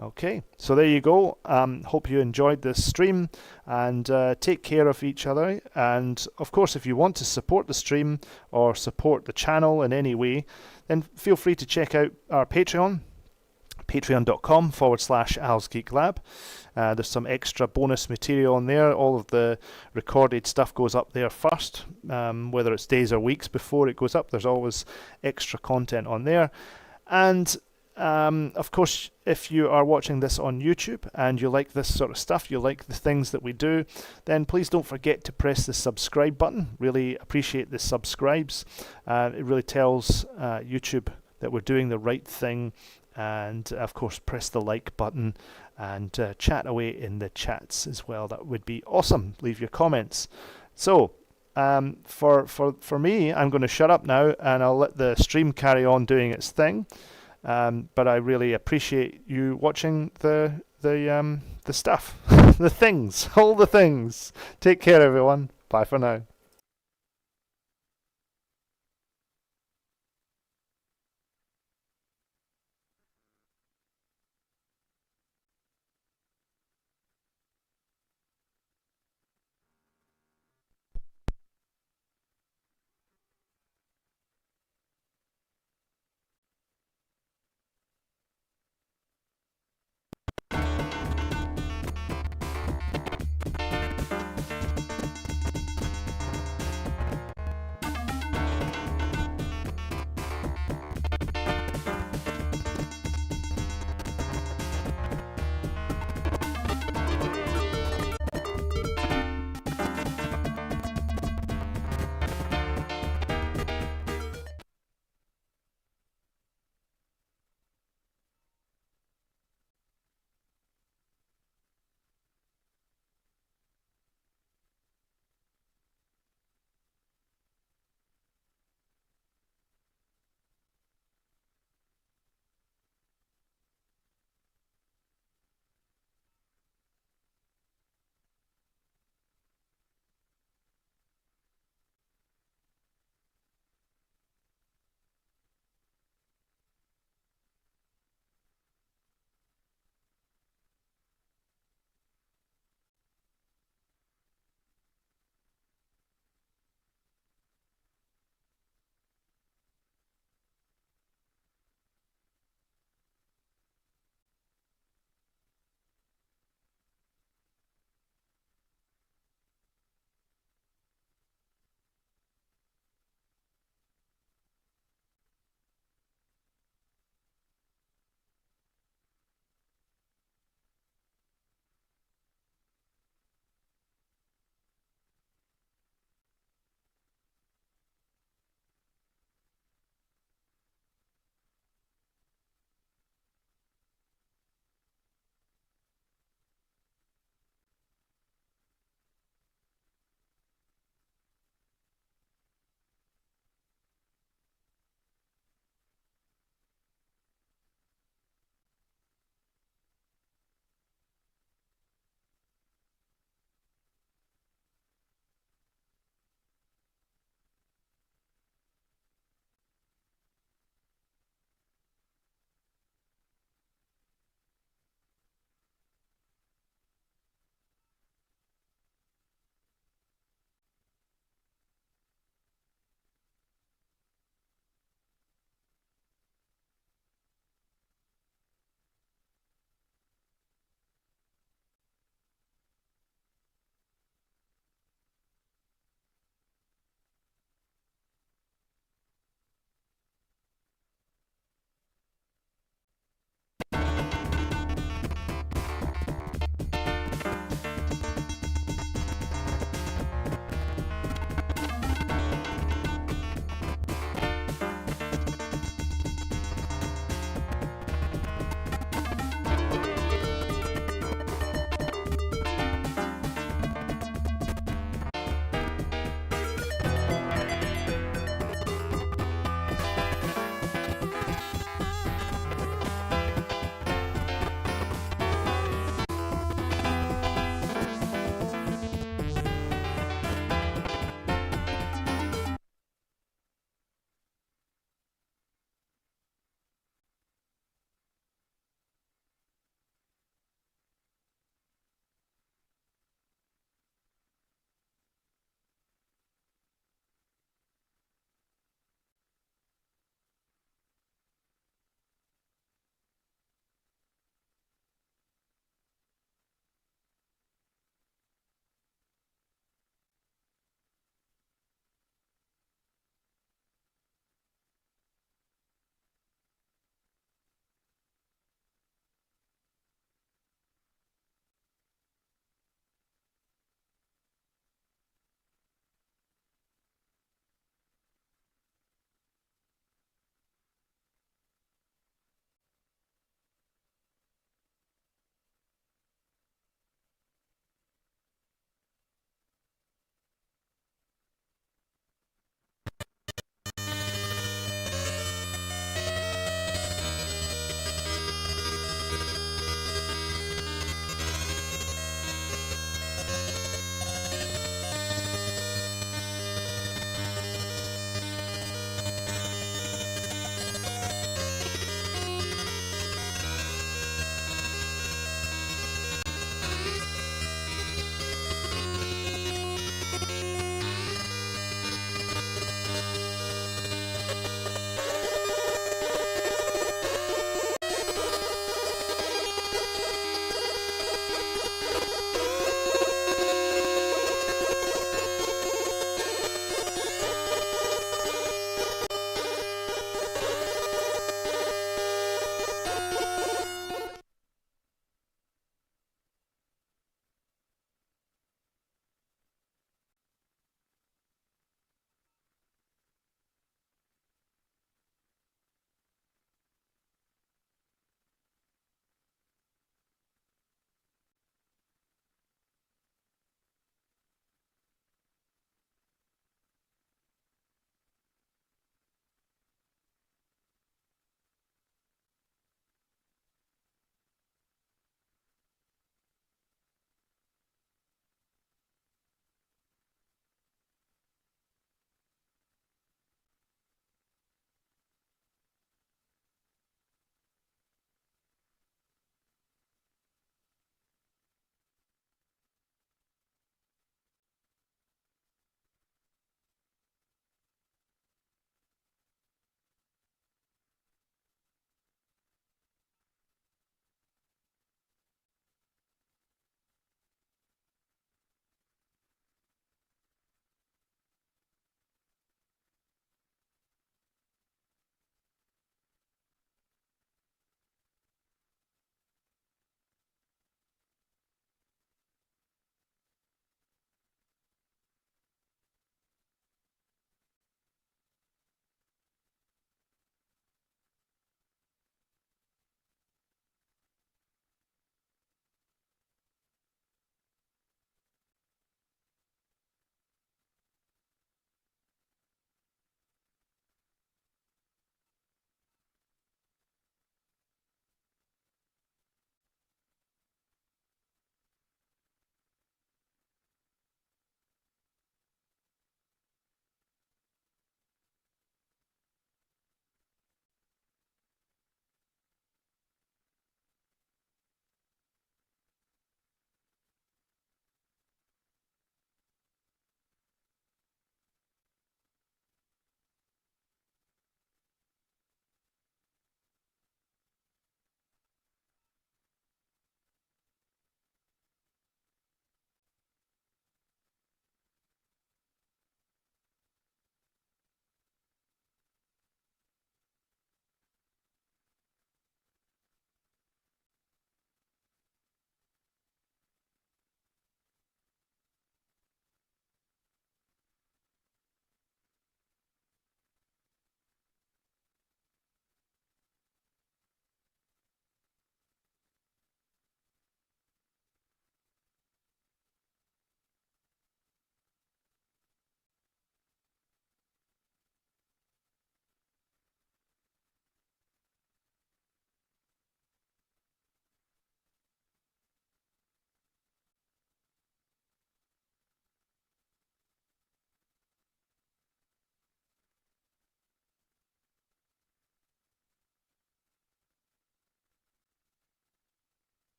Okay, so there you go. Hope you enjoyed this stream, and take care of each other. And of course, if you want to support the stream or support the channel in any way, then feel free to check out our Patreon, patreon.com/Al's Geek Lab. There's some extra bonus material on there. All of the recorded stuff goes up there first, whether it's days or weeks before it goes up. There's always extra content on there. And of course, if you are watching this on YouTube and you like this sort of stuff, you like the things that we do, then please don't forget to press the subscribe button. Really appreciate the subscribes. It really tells YouTube that we're doing the right thing. And of course, press the like button and chat away in the chats as well. That would be awesome. Leave your comments. So for me, I'm going to shut up now and I'll let the stream carry on doing its thing. But I really appreciate you watching the stuff, the things, all the things. Take care, everyone. Bye for now.